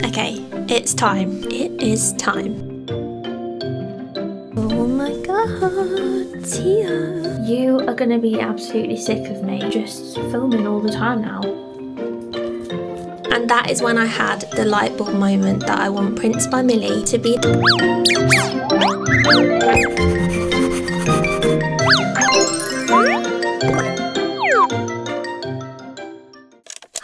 Okay, it's time. It is time. Oh my god, Tia. You are gonna be absolutely sick of me just filming all the time now. And that is when I had the light bulb moment that I want Prince by Millie to be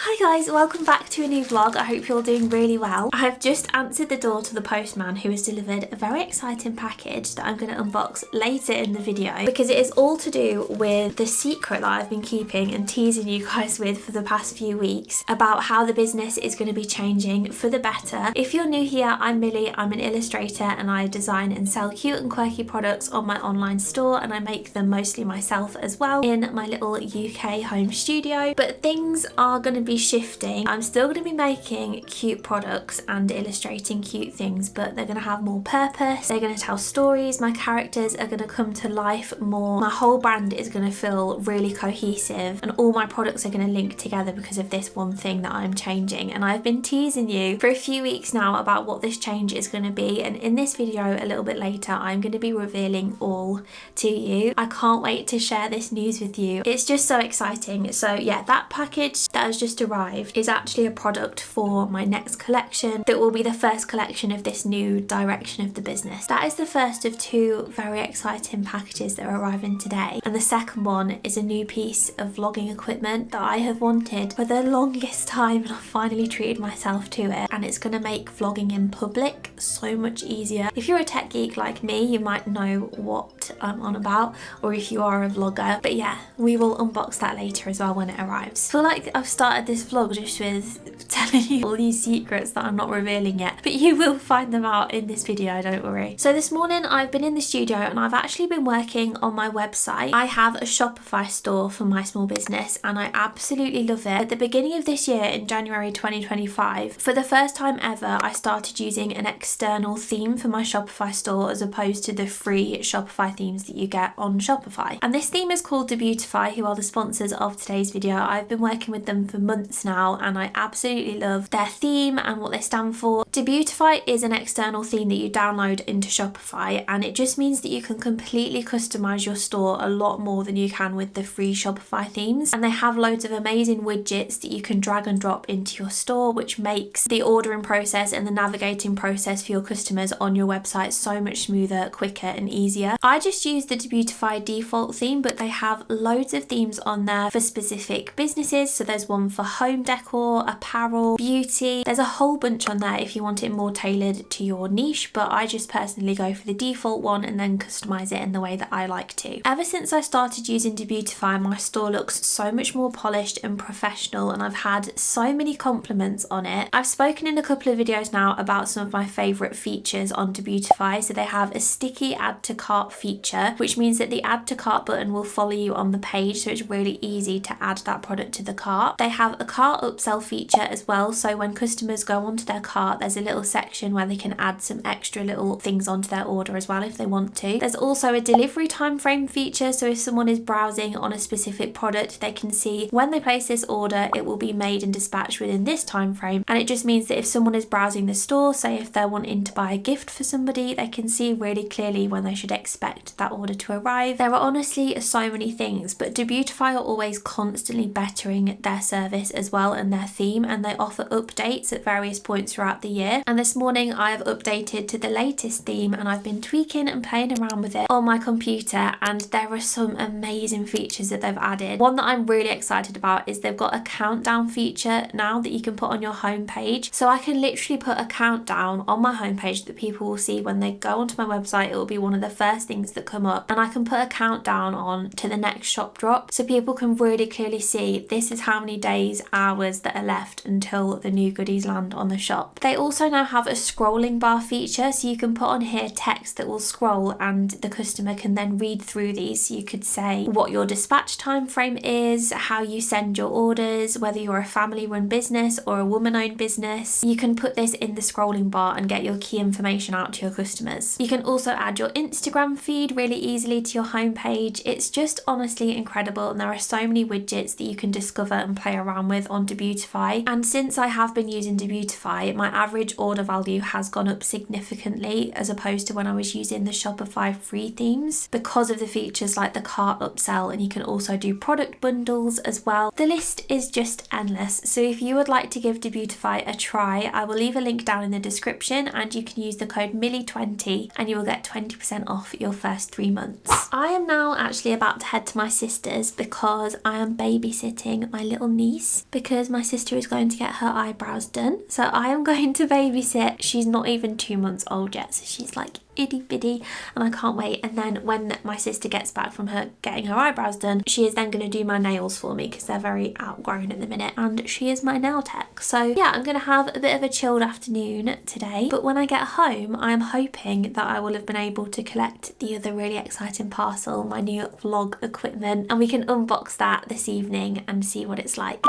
Hi guys, welcome back to a new vlog. I hope you're doing really well. I have just answered the door to the postman who has delivered a very exciting package that I'm going to unbox later in the video because it is all to do with the secret that I've been keeping and teasing you guys with for the past few weeks about how the business is going to be changing for the better. If you're new here, I'm Millie, I'm an illustrator and I design and sell cute and quirky products on my online store, and I make them mostly myself as well in my little UK home studio. But things are going to be shifting. I'm still going to be making cute products and illustrating cute things, but they're going to have more purpose. They're going to tell stories. My characters are going to come to life more. My whole brand is going to feel really cohesive and all my products are going to link together because of this one thing that I'm changing. And I've been teasing you for a few weeks now about what this change is going to be, and in this video a little bit later I'm going to be revealing all to you. I can't wait to share this news with you. It's just so exciting. So yeah, that package that has just arrived is actually a product for my next collection that will be the first collection of this new direction of the business. That is the first of two very exciting packages that are arriving today, and the second one is a new piece of vlogging equipment that I have wanted for the longest time, and I've finally treated myself to it, and it's going to make vlogging in public so much easier. If you're a tech geek like me, you might know what I'm on about, or if you are a vlogger, but yeah, we will unbox that later as well when it arrives. I feel like I've started this vlog just with telling you all these secrets that I'm not revealing yet, but you will find them out in this video, don't worry. So this morning I've been in the studio and I've actually been working on my website. I have a Shopify store for my small business and I absolutely love it. At the beginning of this year, in January 2025, for the first time ever, I started using an external theme for my Shopify store as opposed to the free Shopify themes that you get on Shopify. And this theme is called Debeautify, who are the sponsors of today's video. I've been working with them for months now and I absolutely love their theme and what they stand for. Debeautify is an external theme that you download into Shopify, and it just means that you can completely customize your store a lot more than you can with the free Shopify themes. And they have loads of amazing widgets that you can drag and drop into your store, which makes the ordering process and the navigating process for your customers on your website so much smoother, quicker and easier. I just use the Debeautify default theme, but they have loads of themes on there for specific businesses. So there's one for home decor, apparel, beauty. There's a whole bunch on there if you want it more tailored to your niche, but I just personally go for the default one and then customize it in the way that I like to. Ever since I started using Debeautify, my store looks so much more polished and professional, and I've had so many compliments on it. I've spoken in a couple of videos now about some of my favorite features on Debeautify. So they have a sticky add to cart feature, which means that the add to cart button will follow you on the page, so it's really easy to add that product to the cart. They have a cart upsell feature as well, so when customers go onto their cart, there's a little section where they can add some extra little things onto their order as well if they want to. There's also a delivery time frame feature, so if someone is browsing on a specific product, they can see when they place this order it will be made and dispatched within this time frame, and it just means that if someone is browsing the store, say if they're wanting to buy a gift for somebody, they can see really clearly when they should expect that order to arrive. There are honestly so many things, but Debeautify are always constantly bettering their service as well and their theme, and they offer updates at various points throughout the year. And this morning I have updated to the latest theme and I've been tweaking and playing around with it on my computer, and there are some amazing features that they've added. One that I'm really excited about is they've got a countdown feature now that you can put on your homepage. So I can literally put a countdown on my homepage that people will see when they go onto my website. It will be one of the first things that come up, and I can put a countdown on to the next shop drop so people can really clearly see this is how many days, hours that are left until the new goodies land on the shop. They also now have a scrolling bar feature, so you can put on here text that will scroll and the customer can then read through these. So you could say what your dispatch time frame is, how you send your orders, whether you're a family run business or a woman owned business. You can put this in the scrolling bar and get your key information out to your customers. You can also add your Instagram feed feed really easily to your homepage. It's just honestly incredible, and there are so many widgets that you can discover and play around with on Debutify. And since I have been using Debutify, my average order value has gone up significantly as opposed to when I was using the Shopify free themes, because of the features like the cart upsell, and you can also do product bundles as well. The list is just endless. So if you would like to give Debutify a try, I will leave a link down in the description, and you can use the code Millie20 and you will get 20% off your first 3 months. I am now actually about to head to my sister's because I am babysitting my little niece, because my sister is going to get her eyebrows done. So I am going to babysit. She's not even 2 months old yet, so she's like itty bitty, and I can't wait. And then when my sister gets back from her getting her eyebrows done, she is then going to do my nails for me because they're very outgrown at the minute, and she is my nail tech. So yeah, I'm going to have a bit of a chilled afternoon today, but when I get home I am hoping that I will have been able to collect the other really exciting parcel, my new vlog equipment, and we can unbox that this evening and see what it's like.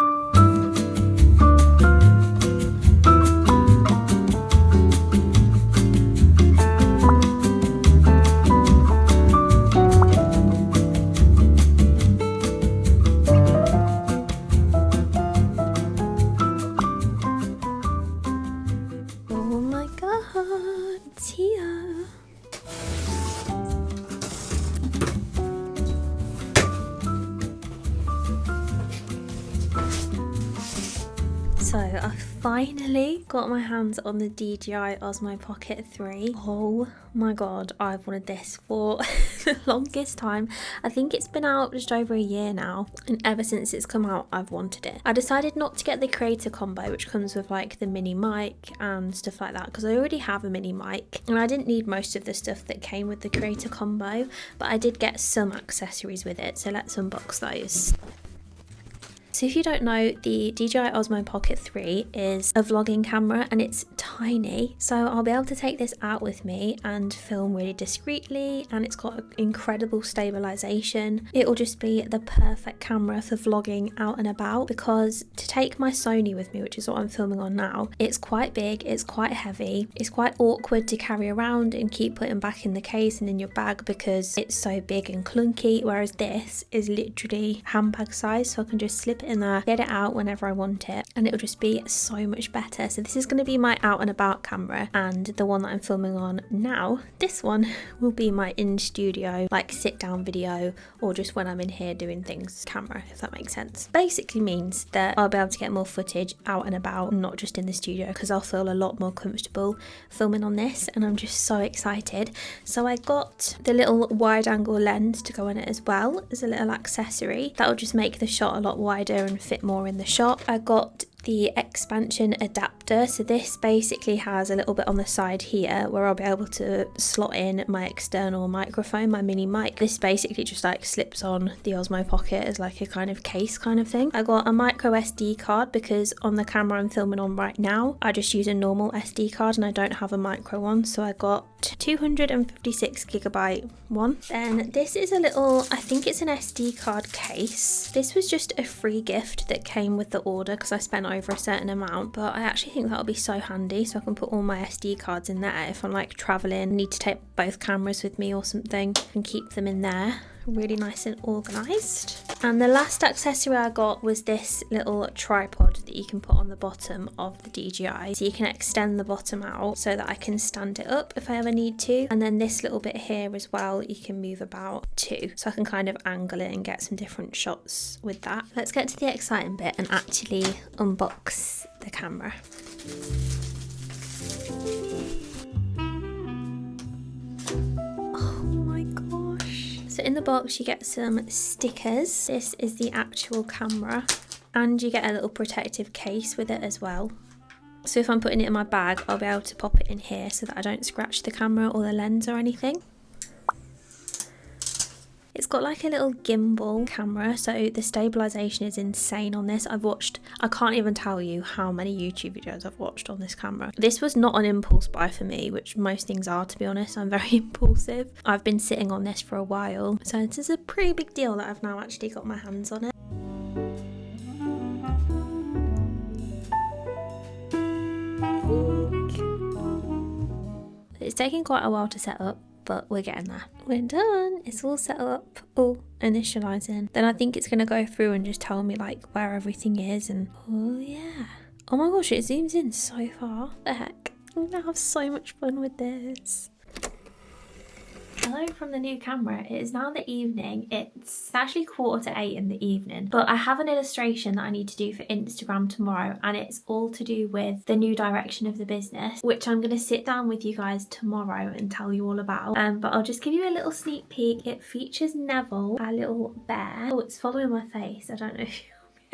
So I finally got my hands on the DJI Osmo Pocket 3. Oh my god, I've wanted this for the longest time. I think it's been out just over a year now, and ever since it's come out I've wanted it. I decided not to get the creator combo, which comes with like the mini mic and stuff like that, because I already have a mini mic and I didn't need most of the stuff that came with the creator combo, but I did get some accessories with it, so let's unbox those. So if you don't know, the DJI Osmo Pocket 3 is a vlogging camera and it's tiny, so I'll be able to take this out with me and film really discreetly, and it's got incredible stabilization. It will just be the perfect camera for vlogging out and about, because to take my Sony with me, which is what I'm filming on now, it's quite big, it's quite heavy, it's quite awkward to carry around and keep putting back in the case and in your bag because it's so big and clunky, whereas this is literally handbag size, so I can just slip it in there, get it out whenever I want it, and it'll just be so much better. So this is going to be my out and about camera, and the one that I'm filming on now, this one, will be my in studio, like sit down video, or just when I'm in here doing things camera, if that makes sense. Basically means that I'll be able to get more footage out and about, not just in the studio, because I'll feel a lot more comfortable filming on this, and I'm just so excited. So I got the little wide angle lens to go on it as well as a little accessory that will just make the shot a lot wider and fit more in the shot. I got the expansion adapter, so this basically has a little bit on the side here where I'll be able to slot in my external microphone, my mini mic. This basically just like slips on the Osmo Pocket as like a kind of case kind of thing. I got a micro SD card because on the camera I'm filming on right now I just use a normal SD card and I don't have a micro one, so I got 256GB one. Then this is a little, I think it's an SD card case. This was just a free gift that came with the order because I spent over a certain amount, but I actually think that'll be so handy, so I can put all my SD cards in there if I'm like traveling, need to take both cameras with me or something, and keep them in there. Really nice and organised. And the last accessory I got was this little tripod that you can put on the bottom of the DJI, so you can extend the bottom out so that I can stand it up if I ever need to, and then this little bit here as well you can move about too, so I can kind of angle it and get some different shots with that. Let's get to the exciting bit and actually unbox the camera. So in the box you get some stickers. This is the actual camera, and you get a little protective case with it as well. So if I'm putting it in my bag, I'll be able to pop it in here so that I don't scratch the camera or the lens or anything. It's got like a little gimbal camera, so the stabilization is insane on this. I can't even tell you how many YouTube videos I've watched on this camera. This was not an impulse buy for me, which most things are, to be honest. I'm very impulsive. I've been sitting on this for a while, so this is a pretty big deal that I've now actually got my hands on it. It's taken quite a while to set up, but we're getting there. We're done. It's all set up. Oh, initializing. Then I think it's going to go through and just tell me like where everything is. And oh yeah. Oh my gosh, it zooms in so far. What the heck? I'm going to have so much fun with this. Hello from the new camera. It is now the evening. It's actually 7:45 in the evening, but I have an illustration that I need to do for Instagram tomorrow, and it's all to do with the new direction of the business, which I'm going to sit down with you guys tomorrow and tell you all about. But I'll just give you a little sneak peek. It features Neville, our little bear. Oh, it's following my face. I don't know if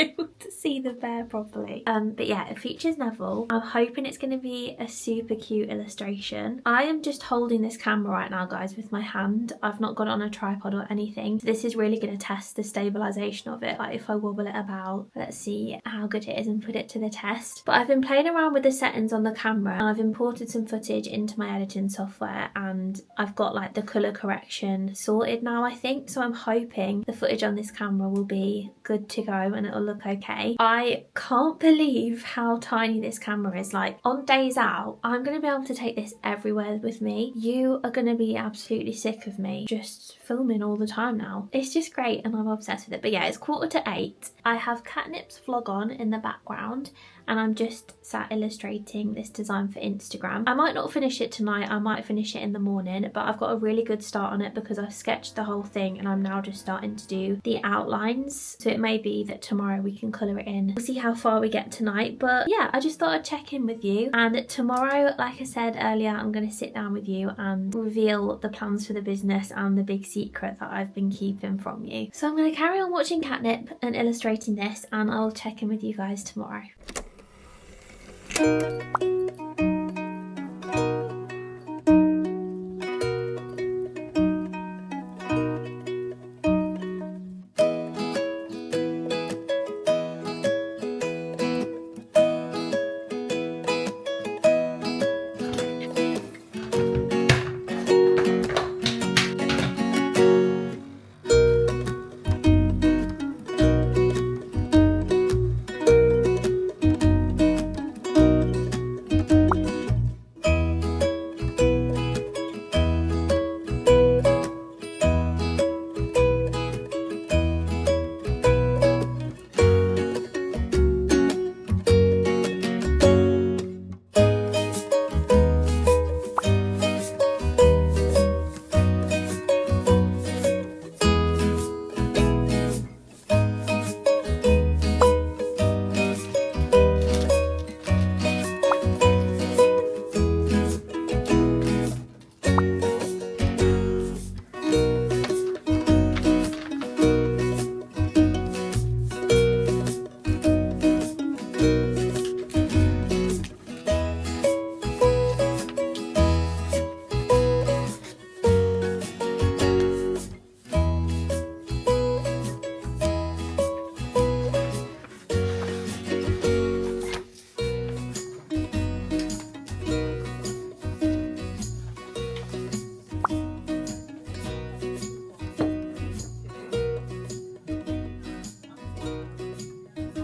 able to see the bear properly. But yeah, it features Neville. I'm hoping it's going to be a super cute illustration. I am just holding this camera right now, guys, with my hand. I've not got it on a tripod or anything. This is really going to test the stabilization of it. Like if I wobble it about, let's see how good it is and put it to the test. But I've been playing around with the settings on the camera, and I've imported some footage into my editing software, and I've got like the color correction sorted now, I think. So I'm hoping the footage on this camera will be good to go and it'll look okay. I can't believe how tiny this camera is. Like on days out, I'm going to be able to take this everywhere with me. You are going to be absolutely sick of me just filming all the time now. It's just great and I'm obsessed with it. But yeah, it's 7:45. I have Catnip's vlog on in the background, and I'm just sat illustrating this design for Instagram. I might not finish it tonight, I might finish it in the morning, but I've got a really good start on it because I've sketched the whole thing and I'm now just starting to do the outlines. So it may be that tomorrow we can colour it in. We'll see how far we get tonight. But yeah, I just thought I'd check in with you. And tomorrow, like I said earlier, I'm going to sit down with you and reveal the plans for the business and the big secret that I've been keeping from you. So I'm going to carry on watching Catnip and illustrating this, and I'll check in with you guys tomorrow.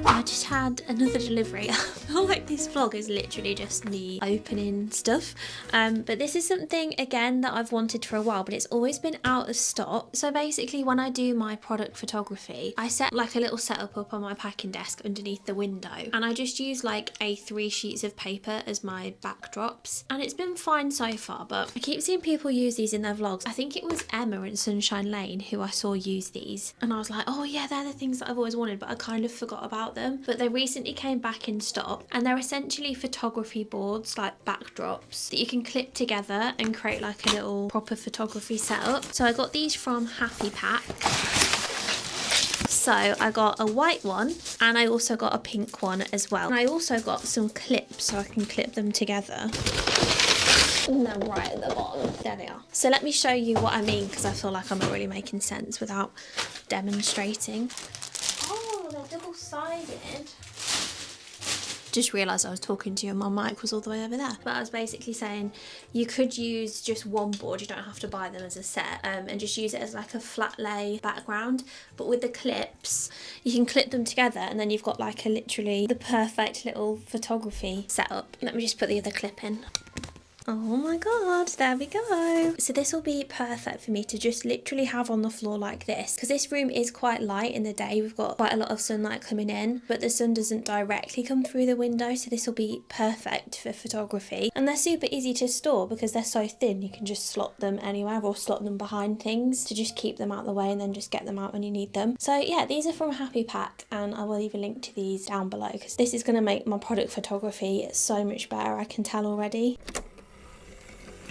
I just had another delivery. I feel like this vlog is literally just me opening stuff. But this is something, again, that I've wanted for a while, but it's always been out of stock. So basically, when I do my product photography, I set like a little setup up on my packing desk underneath the window, and I just use like A3 sheets of paper as my backdrops, and it's been fine so far. But I keep seeing people use these in their vlogs. I think it was Emma in Sunshine Lane who I saw use these, and I was like, oh yeah, they're the things that I've always wanted, but I kind of forgot about them. But they recently came back in stock, and they're essentially photography boards, like backdrops that you can clip together and create like a little proper photography setup. So I got these from Happy Pack. So I got a white one, and I also got a pink one as well. And I also got some clips so I can clip them together. And they're right at the bottom. There they are. So let me show you what I mean, because I feel like I'm not really making sense without demonstrating. Oh, they're double-sided. Just realised I was talking to you and my mic was all the way over there. But I was basically saying you could use just one board, you don't have to buy them as a set, and just use it as like a flat lay background. But with the clips, you can clip them together, and then you've got like a literally the perfect little photography setup. Let me just put the other clip in. Oh my god, there we go. So this will be perfect for me to just literally have on the floor like this, because this room is quite light in the day. We've got quite a lot of sunlight coming in, but the sun doesn't directly come through the window, so this will be perfect for photography. And they're super easy to store because they're so thin. You can just slot them anywhere or slot them behind things to just keep them out of the way and then just get them out when you need them. So yeah, these are from Happy Pack, and I will leave a link to these down below because this is going to make my product photography so much better, I can tell already.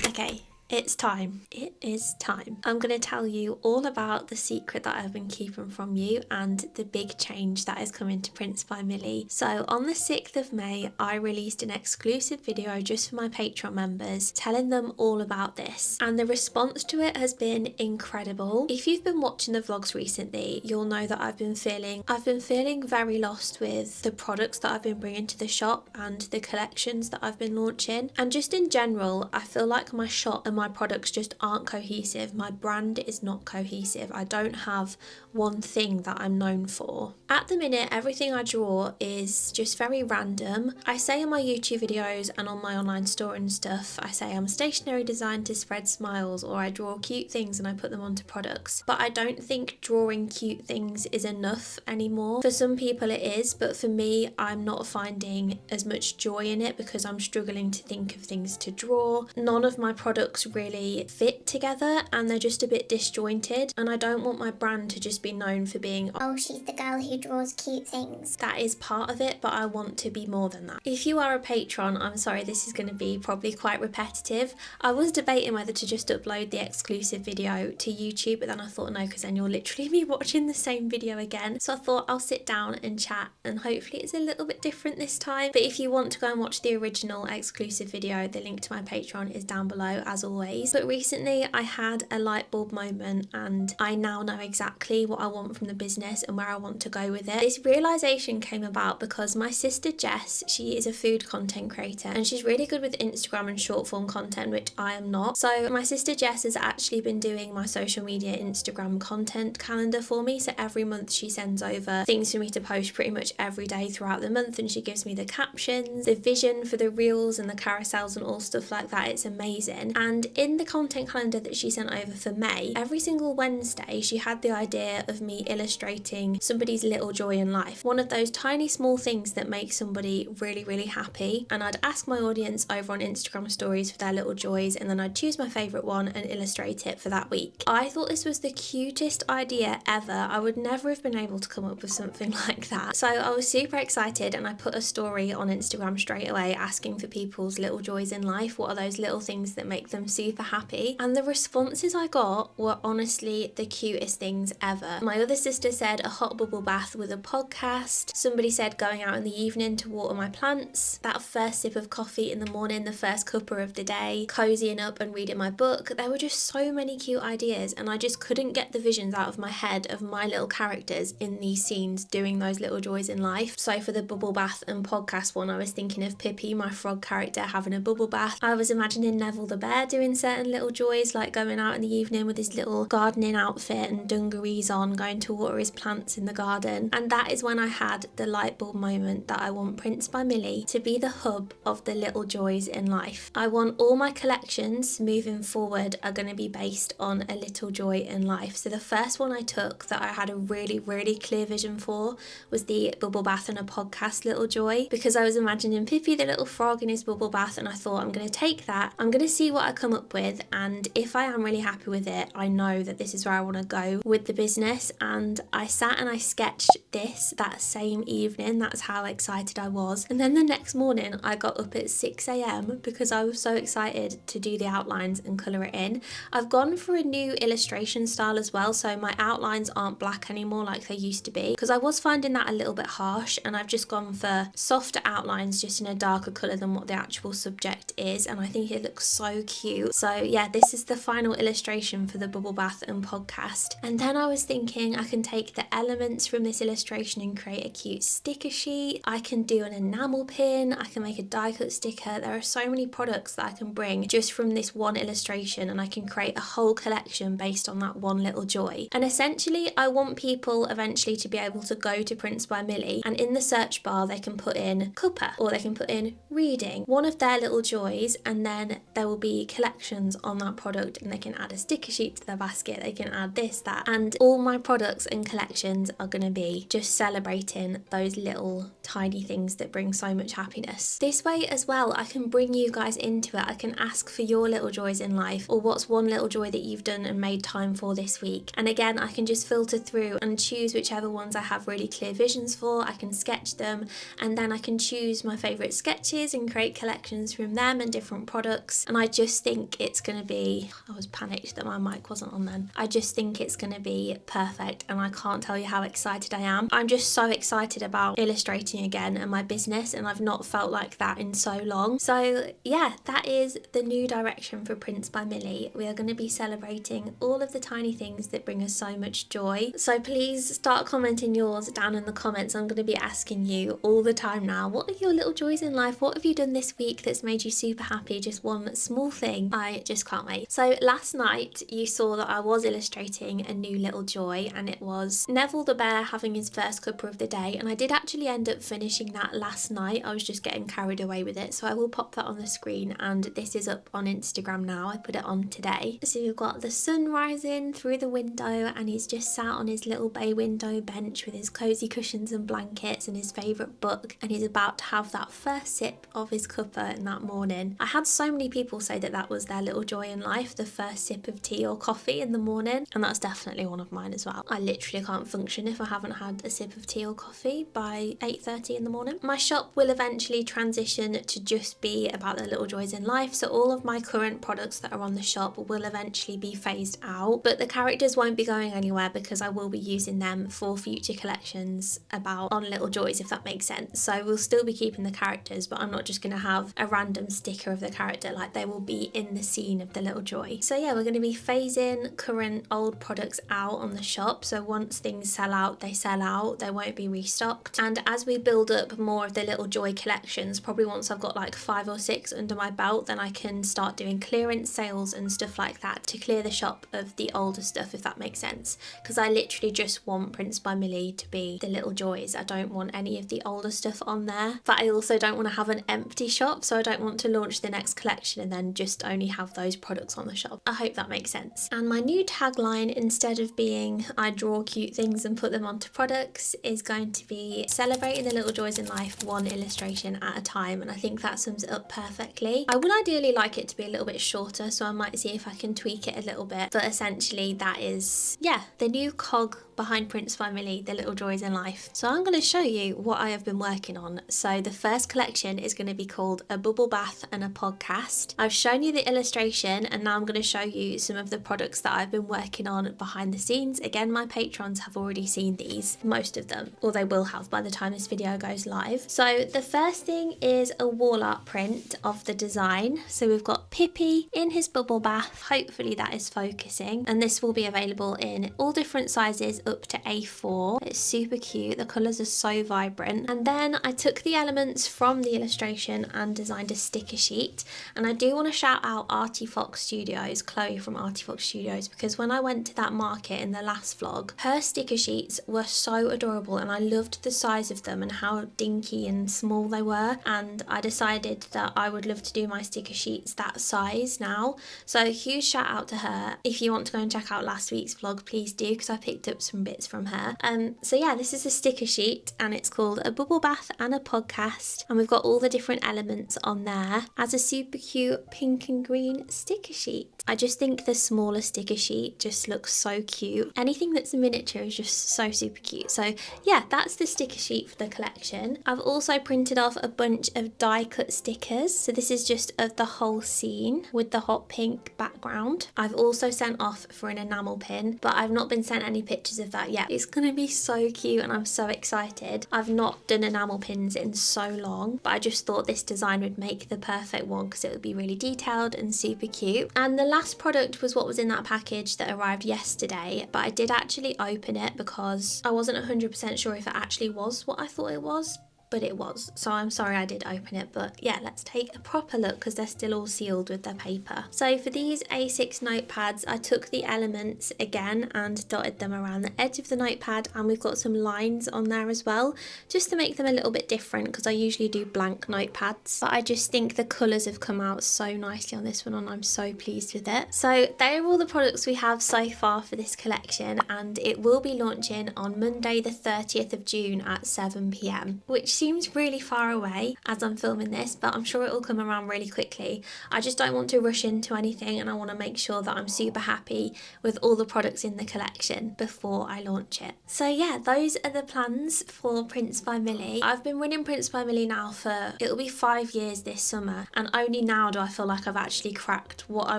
Okay, it's time. It is time. I'm going to tell you all about the secret that I've been keeping from you and the big change that is coming to Prints by Millie. So on the 6th of May, I released an exclusive video just for my Patreon members, telling them all about this. And the response to it has been incredible. If you've been watching the vlogs recently, you'll know that I've been feeling very lost with the products that I've been bringing to the shop and the collections that I've been launching. And just in general, I feel like my shop and my products just aren't cohesive. My brand is not cohesive. I don't have one thing that I'm known for. At the minute, everything I draw is just very random. I say in my YouTube videos and on my online store and stuff, I say I'm stationery designed to spread smiles, or I draw cute things and I put them onto products. But I don't think drawing cute things is enough anymore. For some people it is, but for me, I'm not finding as much joy in it because I'm struggling to think of things to draw. None of my products really fit together and they're just a bit disjointed, and I don't want my brand to just be known for being, oh, she's the girl who draws cute things. That is part of it, but I want to be more than that. If you are a patron, I'm sorry, this is going to be probably quite repetitive. I was debating whether to just upload the exclusive video to YouTube, but then I thought no, because then you'll literally be watching the same video again. So I thought I'll sit down and chat, and hopefully it's a little bit different this time. But if you want to go and watch the original exclusive video, the link to my Patreon is down below as always. But recently I had a light bulb moment, and I now know exactly what I want from the business and where I want to go with it. This realization came about because my sister Jess, she is a food content creator and she's really good with Instagram and short form content, which I am not. So my sister Jess has actually been doing my social media Instagram content calendar for me. So every month she sends over things for me to post pretty much every day throughout the month, and she gives me the captions, the vision for the reels and the carousels and all stuff like that. It's amazing. And in the content calendar that she sent over for May, every single Wednesday she had the idea of me illustrating somebody's little joy in life, one of those tiny small things that make somebody really, really happy. And I'd ask my audience over on Instagram stories for their little joys, and then I'd choose my favourite one and illustrate it for that week. I thought this was the cutest idea ever. I would never have been able to come up with something like that. So I was super excited, and I put a story on Instagram straight away asking for people's little joys in life. What are those little things that make them super happy? And the responses I got were honestly the cutest things ever. My other sister said a hot bubble bath with a podcast. Somebody said going out in the evening to water my plants. That first sip of coffee in the morning, the first cuppa of the day, cozying up and reading my book. There were just so many cute ideas, and I just couldn't get the visions out of my head of my little characters in these scenes doing those little joys in life. So for the bubble bath and podcast one, I was thinking of Pippi, my frog character, having a bubble bath. I was imagining Neville the bear doing certain little joys, like going out in the evening with his little gardening outfit and dungarees on, going to water his plants in the garden. And that is when I had the light bulb moment that I want Prints by Millie to be the hub of the little joys in life. I want all my collections moving forward are going to be based on a little joy in life. So the first one I took that I had a really, really clear vision for was the bubble bath and a podcast little joy, because I was imagining Pippi the little frog in his bubble bath, and I thought I'm going to take that, I'm going to see what I come up with, and if I am really happy with it, I know that this is where I want to go with the business. And I sat and I sketched this that same evening. That's how excited I was. And then the next morning I got up at 6 a.m. because I was so excited to do the outlines and colour it in. I've gone for a new illustration style as well, so my outlines aren't black anymore like they used to be, because I was finding that a little bit harsh, and I've just gone for softer outlines just in a darker colour than what the actual subject is, and I think it looks so cute. cute. So yeah, this is the final illustration for the bubble bath and podcast. And then I was thinking I can take the elements from this illustration and create a cute sticker sheet. I can do an enamel pin, I can make a die cut sticker. There are so many products that I can bring just from this one illustration, and I can create a whole collection based on that one little joy. And essentially I want people eventually to be able to go to Prints by Millie, and in the search bar they can put in cuppa, or they can put in reading, one of their little joys, and then there will be collections on that product, and they can add a sticker sheet to their basket, they can add this, that, and all my products and collections are going to be just celebrating those little tiny things that bring so much happiness. This way as well, I can bring you guys into it. I can ask for your little joys in life, or what's one little joy that you've done and made time for this week. And again, I can just filter through and choose whichever ones I have really clear visions for. I can sketch them, and then I can choose my favourite sketches and create collections from them and different products. And I just think it's going to be, I was panicked that my mic wasn't on then. I just think it's going to be perfect, and I can't tell you how excited I am. I'm just so excited about illustrating again and my business, and I've not felt like that in so long. So yeah, that is the new direction for Prints by Millie. We are going to be celebrating all of the tiny things that bring us so much joy. So please start commenting yours down in the comments. I'm going to be asking you all the time now, what are your little joys in life? What have you done this week that's made you super happy? Just one small thing. I just can't wait. So last night you saw that I was illustrating a new little joy, and it was Neville the bear having his first cuppa of the day, and I did actually end up finishing that last night. I was just getting carried away with it, so I will pop that on the screen, and this is up on Instagram now. I put it on today. So you've got the sun rising through the window, and he's just sat on his little bay window bench with his cozy cushions and blankets and his favourite book, and he's about to have that first sip of his cuppa in that morning. I had so many people say that that was their little joy in life, the first sip of tea or coffee in the morning, and that's definitely one of mine as well. I literally can't function if I haven't had a sip of tea or coffee by 8:30 in the morning. My shop will eventually transition to just be about the little joys in life, so all of my current products that are on the shop will eventually be phased out, but the characters won't be going anywhere because I will be using them for future collections about on little joys, if that makes sense. So we'll still be keeping the characters, but I'm not just going to have a random sticker of the character, like they will be in the scene of the little joy. So yeah, we're going to be phasing current old products out on the shop, so once things sell out, they sell out, they won't be restocked. And as we build up more of the little joy collections, probably once I've got like 5 or 6 under my belt, then I can start doing clearance sales and stuff like that to clear the shop of the older stuff, if that makes sense, because I literally just want Prints by Millie to be the little joys. I don't want any of the older stuff on there, but I also don't want to have an empty shop, so I don't want to launch the next collection and then just only have those products on the shop. I hope that makes sense. And my new tagline, instead of being I draw cute things and put them onto products, is going to be celebrating the little joys in life one illustration at a time, and I think that sums it up perfectly. I would ideally like it to be a little bit shorter, so I might see if I can tweak it a little bit, but essentially that is, yeah, the new cog behind Prints by Millie, the little joys in life. So I'm going to show you what I have been working on. So the first collection is going to be called A Bubble Bath and a Podcast. I've shown you the illustration, and now I'm going to show you some of the products that I've been working on behind the scenes. Again, my patrons have already seen these, most of them, or they will have by the time this video goes live. So the first thing is a wall art print of the design. So we've got Pippi in his bubble bath. Hopefully that is focusing, and this will be available in all different sizes up to A4. It's super cute. The colours are so vibrant. And then I took the elements from the illustration and designed a sticker sheet. And I do want to shout out Artie Fox Studios, Chloe from Artie Fox Studios, because when I went to that market in the last vlog, her sticker sheets were so adorable, and I loved the size of them and how dinky and small they were, and I decided that I would love to do my sticker sheets that size now. So huge shout out to her. If you want to go and check out last week's vlog, please do, because I picked up some bits from her. So yeah, this is a sticker sheet, and it's called A Bubble Bath and a Podcast, and we've got all the different elements on there as a super cute pink and green sticker sheet. I just think the smaller sticker sheet just looks so cute. Anything that's miniature is just so super cute. So yeah, that's the sticker sheet for the collection. I've also printed off a bunch of die cut stickers. So this is just of the whole scene with the hot pink background. I've also sent off for an enamel pin, but I've not been sent any pictures of that yet. It's gonna be so cute, and I'm so excited. I've not done enamel pins in so long, but I just thought this design would make the perfect one because it would be really detailed detailed and super cute. And the last product was what was in that package that arrived yesterday, but I did actually open it because I wasn't 100% sure if it actually was what I thought it was. But it was, so I'm sorry I did open it. But yeah, let's take a proper look because they're still all sealed with their paper. So for these A6 notepads, I took the elements again and dotted them around the edge of the notepad, and we've got some lines on there as well, just to make them a little bit different because I usually do blank notepads. But I just think the colours have come out so nicely on this one and I'm so pleased with it. So they are all the products we have so far for this collection, and it will be launching on Monday the 30th of June at 7 PM, which seems really far away as I'm filming this, but I'm sure it will come around really quickly. I just don't want to rush into anything, and I want to make sure that I'm super happy with all the products in the collection before I launch it. So yeah, those are the plans for Prints by Millie. I've been running Prints by Millie now for, it'll be 5 years this summer, and only now do I feel like I've actually cracked what I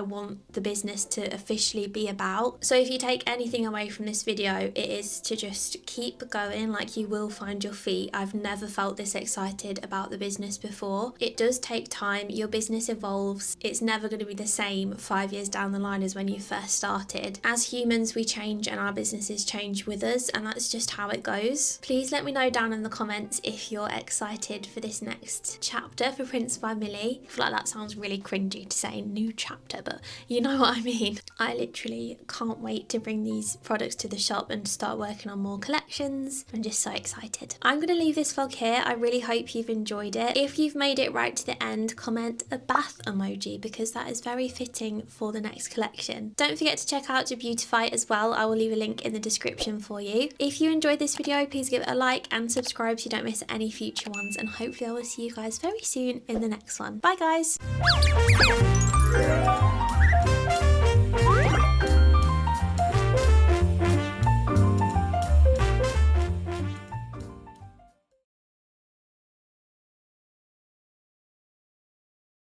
want the business to officially be about. So if you take anything away from this video, it is to just keep going, like you will find your feet. I've never felt this excited about the business before. It does take time, your business evolves, it's never going to be the same 5 years down the line as when you first started. As humans, we change and our businesses change with us, and that's just how it goes. Please let me know down in the comments if you're excited for this next chapter for Prints by Millie. I feel like that sounds really cringy to say new chapter, but you know what I mean. I literally can't wait to bring these products to the shop and start working on more collections. I'm just so excited. I'm going to leave this vlog here. I really hope you've enjoyed it. If you've made it right to the end, comment a bath emoji because that is very fitting for the next collection. Don't forget to check out Beautify as well. I will leave a link in the description for you. If you enjoyed this video, please give it a like and subscribe so you don't miss any future ones, and hopefully I will see you guys very soon in the next one. Bye guys!